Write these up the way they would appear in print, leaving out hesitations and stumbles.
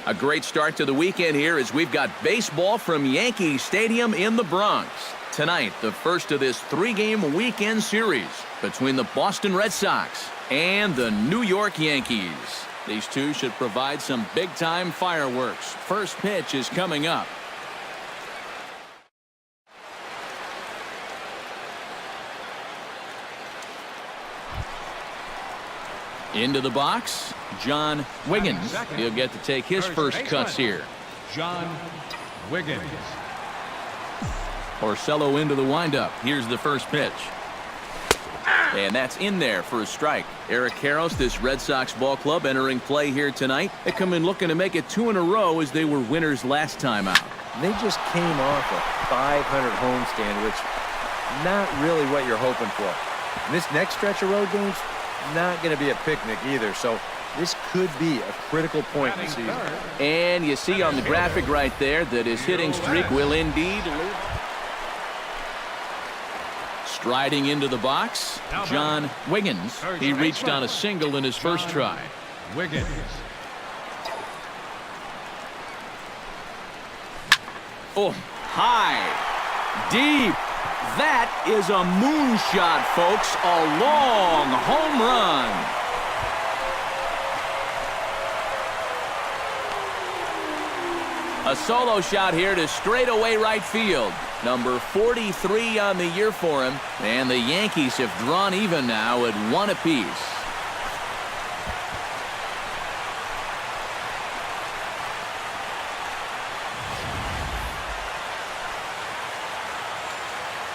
A great start to the weekend here as we've got baseball from Yankee Stadium in the Bronx. Tonight, the first of this 3-game weekend series between the Boston Red Sox and the New York Yankees. These two should provide some big-time fireworks. First pitch is coming up. Into the box, John Wiggins. He'll get to take his first cuts here. John Wiggins. Porcello into the windup. Here's the first pitch. And that's in there for a strike. Eric Karros, this Red Sox ball club, entering play here tonight. They come in looking to make it 2 in a row as they were winners last time out. They just came off a 500 homestand, which not really what you're hoping for. And this next stretch of road games, not going to be a picnic either, so this could be a critical point in the season. And you see on the graphic right there that his hitting streak will indeed lead. Striding into the box, John Wiggins. He reached on a single in his first try. Wiggins. Oh, high, deep. That is a moonshot, folks. A long home run. A solo shot here to straightaway right field. Number 43 on the year for him. And the Yankees have drawn even now at 1 apiece.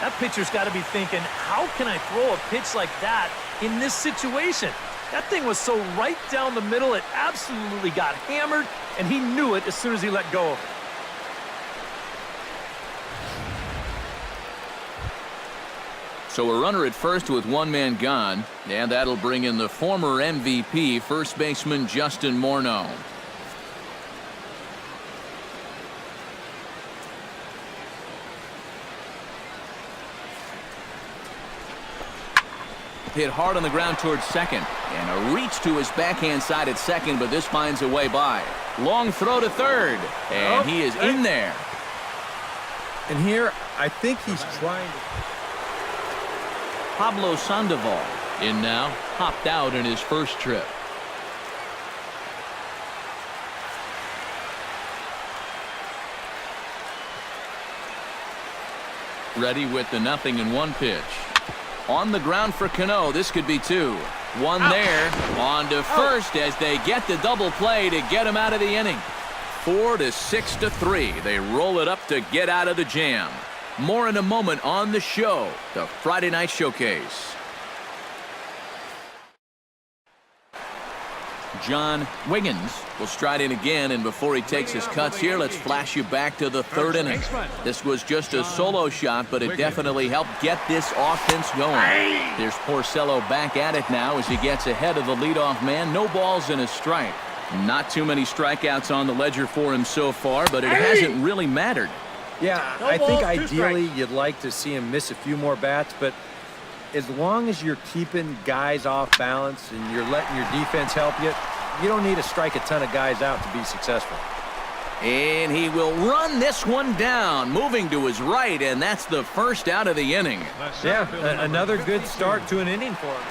That pitcher's got to be thinking, how can I throw a pitch like that in this situation? That thing was so right down the middle, it absolutely got hammered, and he knew it as soon as he let go of it. So a runner at first with 1 man gone, and that'll bring in the former MVP, first baseman Justin Morneau. Hit hard on the ground towards second, and a reach to his backhand side at second, but this finds a way by. Long throw to third, and he is in there. And here, I think he's trying to... Pablo Sandoval in now, hopped out in his first trip. Ready with the 0-1 pitch. On the ground for Cano. This could be 2. 1 there. On to first as they get the double play to get him out of the inning. 4 to 6 to 3. They roll it up to get out of the jam. More in a moment on the show, the Friday Night Showcase. John Wiggins will stride in again, and before he takes his cuts here, let's flash you back to the 3rd inning. This was just a solo shot, but it definitely helped get this offense going. There's Porcello back at it now as he gets ahead of the leadoff man. No balls and a strike. Not too many strikeouts on the ledger for him so far, but it hasn't really mattered. Yeah, I think ideally you'd like to see him miss a few more bats, but as long as you're keeping guys off balance and you're letting your defense help you, you don't need to strike a ton of guys out to be successful. And he will run this one down, moving to his right, and that's the first out of the inning. Yeah, another good start to an inning for him.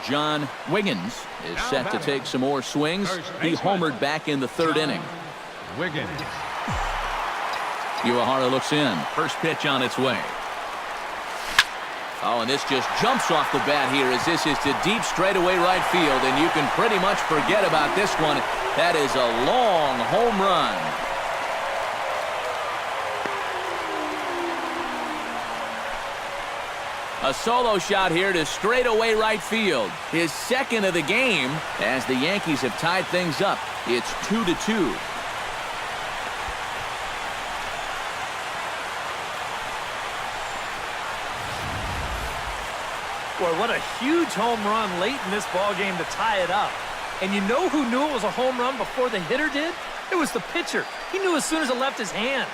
John Wiggins is set to take some more swings. He homered back in the 3rd inning. Wiggins. Uehara looks in. First pitch on its way. Oh, and this just jumps off the bat here as this is to deep straightaway right field, and you can pretty much forget about this one. That is a long home run. A solo shot here to straightaway right field. His 2nd of the game as the Yankees have tied things up. It's 2-2. Boy, what a huge home run late in this ball game to tie it up. And you know who knew it was a home run before the hitter did? It was the pitcher. He knew as soon as it left his hand.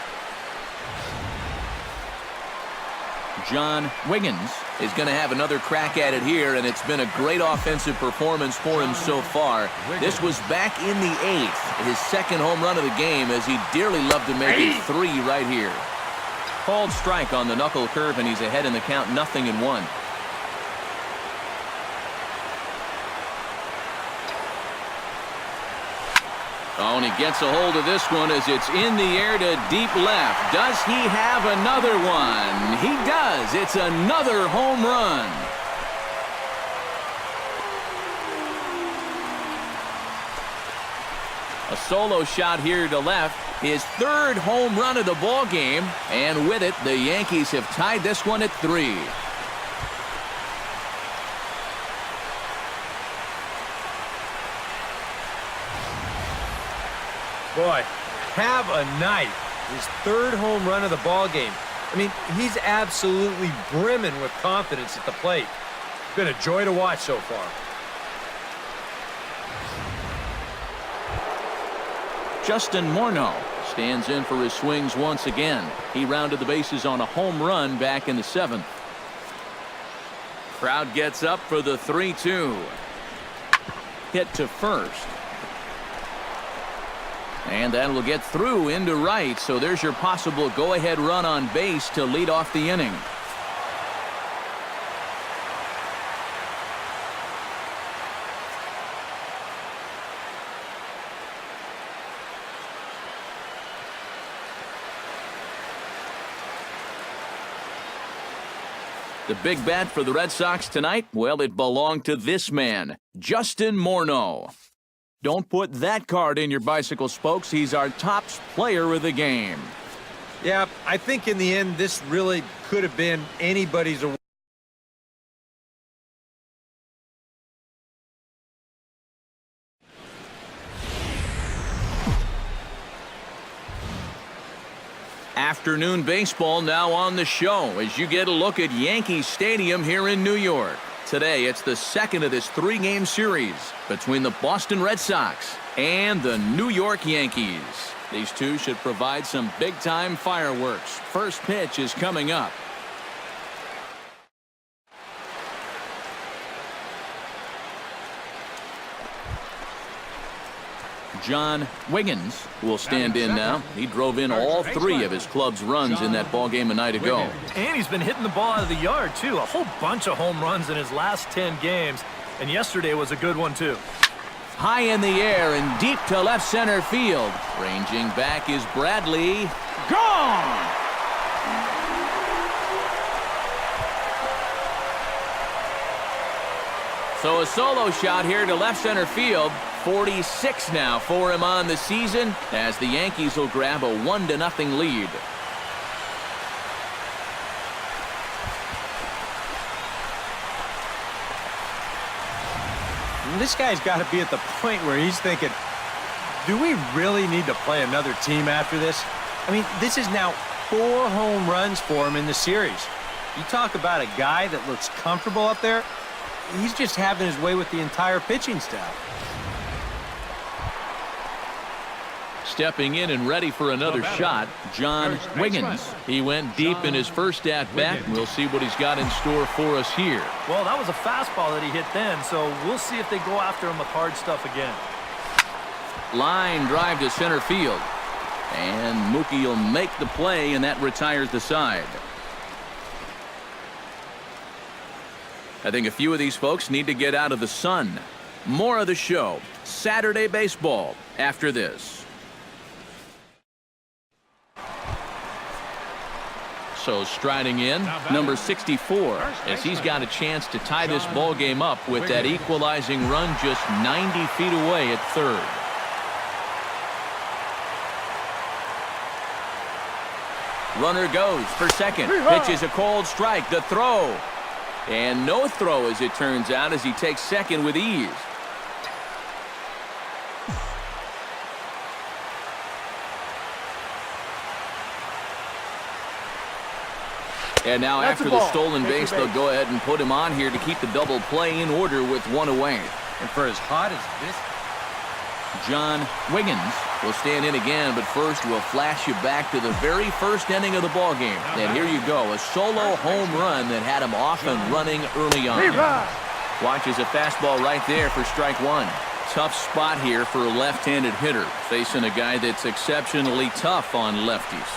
John Wiggins is going to have another crack at it here, and it's been a great offensive performance for him so far. This was back in the 8th, his second home run of the game, as he'd dearly love to make it 3 right here. Called strike on the knuckle curve, and he's ahead in the count, 0-1. Oh, and he gets a hold of this one as it's in the air to deep left. Does he have another one? He does. It's another home run. A solo shot here to left. His 3rd home run of the ball game. And with it, the Yankees have tied this one at 3. Boy, have a night. His 3rd home run of the ball game. I mean, he's absolutely brimming with confidence at the plate. Been a joy to watch so far. Justin Morneau stands in for his swings once again. He rounded the bases on a home run back in the 7th. Crowd gets up for the 3-2. Hit to first. And that will get through into right, so there's your possible go-ahead run on base to lead off the inning. The big bat for the Red Sox tonight, well, it belonged to this man, Justin Morneau. Don't put that card in your bicycle spokes. He's our top player of the game. Yeah, I think in the end, this really could have been anybody's award. Afternoon baseball now on the show as you get a look at Yankee Stadium here in New York. Today, it's the second of this 3-game series between the Boston Red Sox and the New York Yankees. These two should provide some big-time fireworks. First pitch is coming up. John Wiggins will stand in now. He drove in all 3 of his club's runs in that ball game a night ago. And he's been hitting the ball out of the yard, too. A whole bunch of home runs in his last 10 games. And yesterday was a good one, too. High in the air and deep to left center field. Ranging back is Bradley. Gone! So a solo shot here to left center field. 46 now for him on the season as the Yankees will grab a 1-0 lead. This guy's got to be at the point where he's thinking, do we really need to play another team after this? I mean, this is now 4 home runs for him in the series. You talk about a guy that looks comfortable up there. He's just having his way with the entire pitching staff. Stepping in and ready for another shot, John Wiggins. He went deep in his first at-bat, and we'll see what he's got in store for us here. Well, that was a fastball that he hit then, so we'll see if they go after him with hard stuff again. Line drive to center field. And Mookie will make the play, and that retires the side. I think a few of these folks need to get out of the sun. More of the show, Saturday baseball, after this. So striding in, number 64, as he's got a chance to tie this ball game up with that equalizing run just 90 feet away at third. Runner goes for second. Pitch is a cold strike. The throw. And no throw, as it turns out, as he takes second with ease. And now after the stolen base, they'll go ahead and put him on here to keep the double play in order with 1 away. And for as hot as this... John Wiggins will stand in again, but first we'll flash you back to the very first inning of the ball game. And here you go, a solo home run that had him off and running early on. Watches a fastball right there for strike one. Tough spot here for a left-handed hitter, facing a guy that's exceptionally tough on lefties.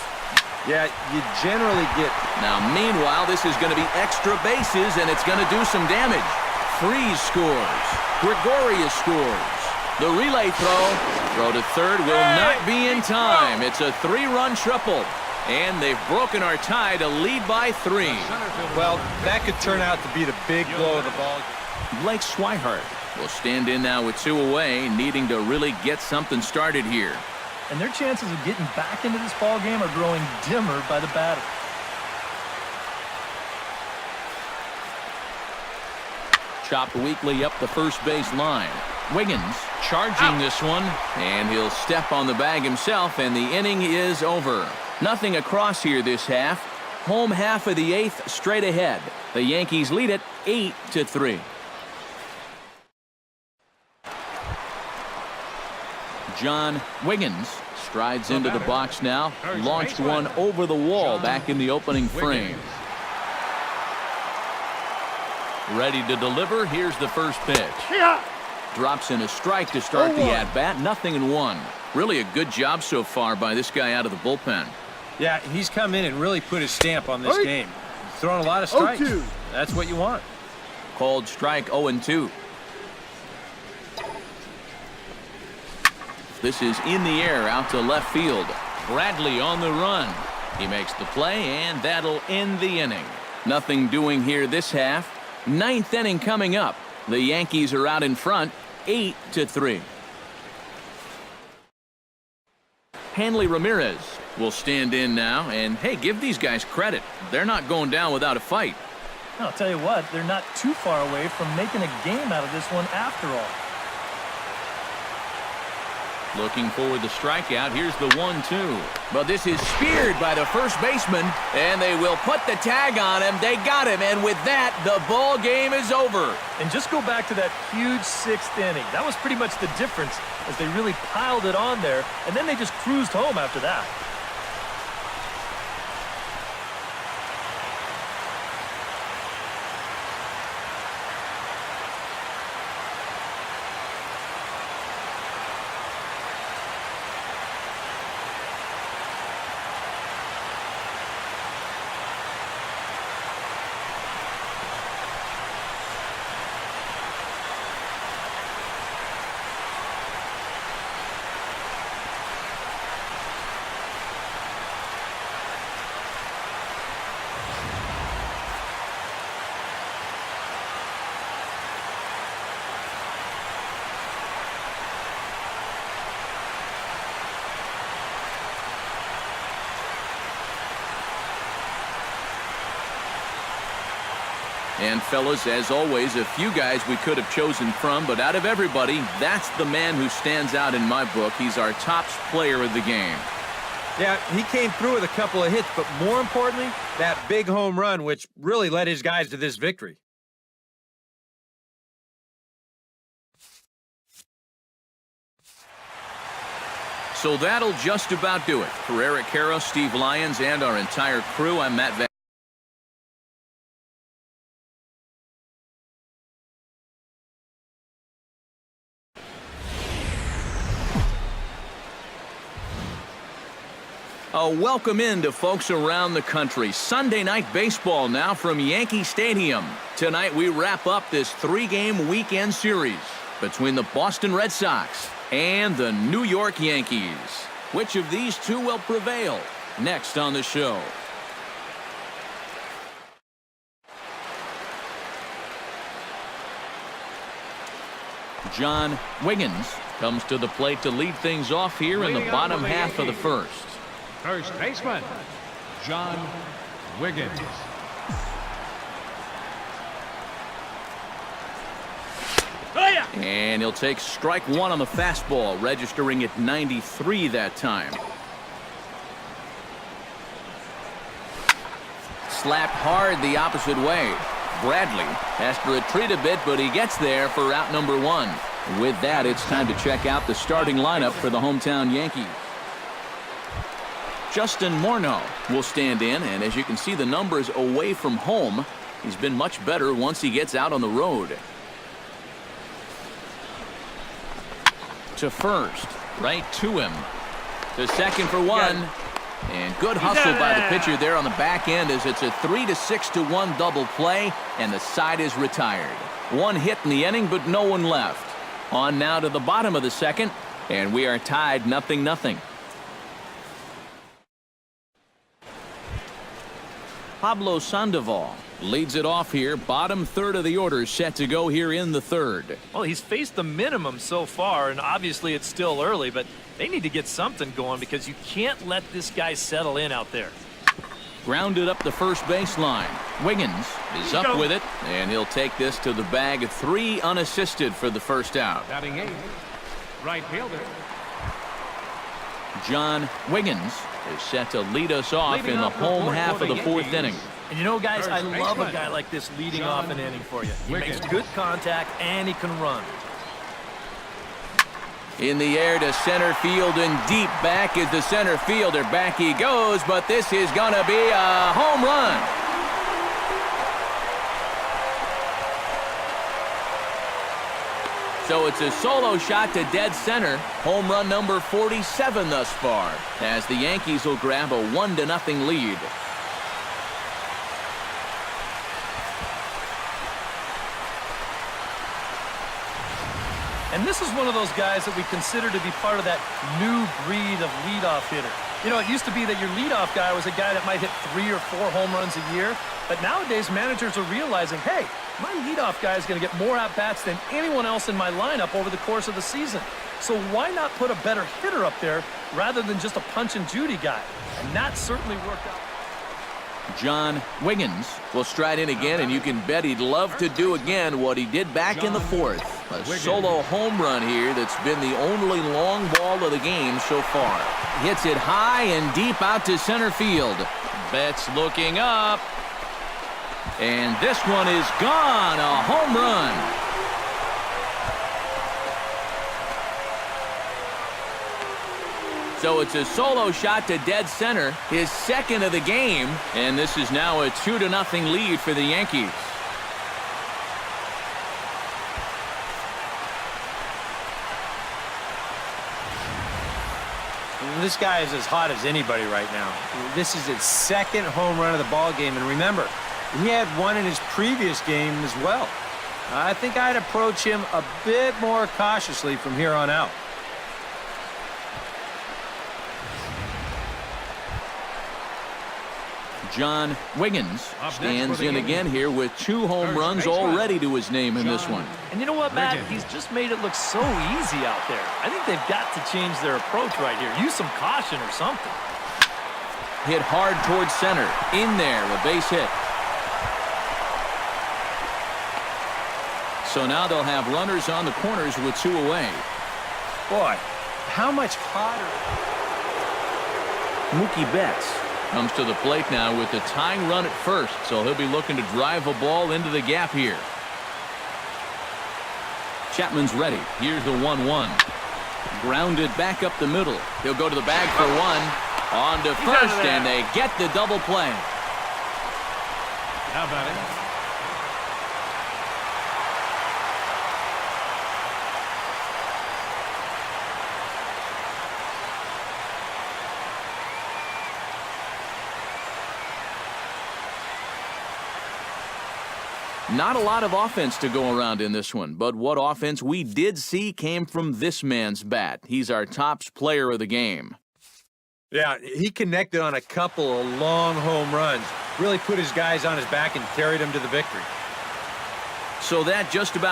Yeah, you generally get... Now, meanwhile, this is going to be extra bases, and it's going to do some damage. Freeze scores. Gregorius scores. The relay throw to third will not be in time. It's a three-run triple, and they've broken our tie to lead by 3. Well, that could turn out to be the big blow of the ball. Blake Swihart will stand in now with 2 away, needing to really get something started here. And their chances of getting back into this ball game are growing dimmer by the batter. Chopped weakly up the first base line. Wiggins charging this one, and he'll step on the bag himself, and the inning is over. Nothing across here this half. Home half of the 8th straight ahead. The Yankees lead it 8-3. John Wiggins strides into the box now. Launched one over the wall back in the opening frame. Ready to deliver. Here's the first pitch. Drops in a strike to start the at-bat. 0-1. Really a good job so far by this guy out of the bullpen. Yeah, he's come in and really put his stamp on this game. He's throwing a lot of strikes. That's what you want. Called strike 0-2. This is in the air out to left field. Bradley on the run. He makes the play, and that'll end the inning. Nothing doing here this half. 9th inning coming up. The Yankees are out in front, 8-3. Hanley Ramirez will stand in now, and hey, give these guys credit. They're not going down without a fight. I'll tell you what, they're not too far away from making a game out of this one after all. Looking for the strikeout. Here's the 1-2. But this is speared by the first baseman, and they will put the tag on him. They got him, and with that, the ball game is over. And just go back to that huge 6th inning. That was pretty much the difference, as they really piled it on there, and then they just cruised home after that. And fellas, as always, a few guys we could have chosen from, but out of everybody, that's the man who stands out in my book. He's our top player of the game. Yeah, he came through with a couple of hits, but more importantly, that big home run, which really led his guys to this victory. So that'll just about do it. For Eric Caro, Steve Lyons, and our entire crew, I'm Matt Van. Welcome in to folks around the country. Sunday night baseball now from Yankee Stadium. Tonight we wrap up this 3-game weekend series between the Boston Red Sox and the New York Yankees. Which of these two will prevail? Next on the show. John Wiggins comes to the plate to lead things off here in the bottom half of the first. First baseman, John Wiggins. And he'll take strike one on the fastball, registering at 93 that time. Slapped hard the opposite way. Bradley has to retreat a bit, but he gets there for out number 1. With that, it's time to check out the starting lineup for the hometown Yankees. Justin Morneau will stand in, and as you can see the numbers away from home, he's been much better once he gets out on the road. To first, right to him. To second for 1. And good hustle by the pitcher there on the back end as it's a 3-6-1 double play, and the side is retired. 1 hit in the inning, but no one left. On now to the bottom of the second, and we are tied 0-0. Pablo Sandoval leads it off here. Bottom third of the order set to go here in the third. Well, he's faced the minimum so far, and obviously it's still early, but they need to get something going because you can't let this guy settle in out there. Grounded up the first baseline. Wiggins is up with it, and he'll take this to the bag. 3 unassisted for the first out. Batting 8th, right fielder. John Wiggins is set to lead us off in the home half of the 4th inning. And you know, guys, I love a guy like this leading off an inning for you. He makes good contact, and he can run. In the air to center field, and deep back is the center fielder. Back he goes, but this is going to be a home run. So it's a solo shot to dead center. Home run number 47 thus far, as the Yankees will grab a 1-0 lead. And this is one of those guys that we consider to be part of that new breed of leadoff hitter. You know, it used to be that your leadoff guy was a guy that might hit 3 or 4 home runs a year. But nowadays, managers are realizing, hey, my leadoff guy is going to get more at-bats than anyone else in my lineup over the course of the season. So why not put a better hitter up there rather than just a punch-and-Judy guy? And that certainly worked out. John Wiggins will stride in again, and you can bet he'd love to do again what he did back in the 4th. A solo home run here that's been the only long ball of the game so far. Hits it high and deep out to center field. Betts looking up. And this one is gone. A home run. So it's a solo shot to dead center, his second of the game, and this is now a 2-0 lead for the Yankees. This guy is as hot as anybody right now. This is his 2nd home run of the ball game, and remember, he had 1 in his previous game as well. I think I'd approach him a bit more cautiously from here on out. John Wiggins stands in again here with 2 home runs already to his name in this one. And you know what, Matt? He's just made it look so easy out there. I think they've got to change their approach right here. Use some caution or something. Hit hard towards center. In there, a base hit. So now they'll have runners on the corners with 2 away. Boy, how much hotter. Mookie Betts comes to the plate now with the tying run at first, so he'll be looking to drive a ball into the gap here. Chapman's ready. Here's the 1-1. Grounded back up the middle. He'll go to the bag for 1. On to first, and they get the double play. Now batting. Not a lot of offense to go around in this one, but what offense we did see came from this man's bat. He's our top player of the game. Yeah, he connected on a couple of long home runs. Really put his guys on his back and carried them to the victory. So that just about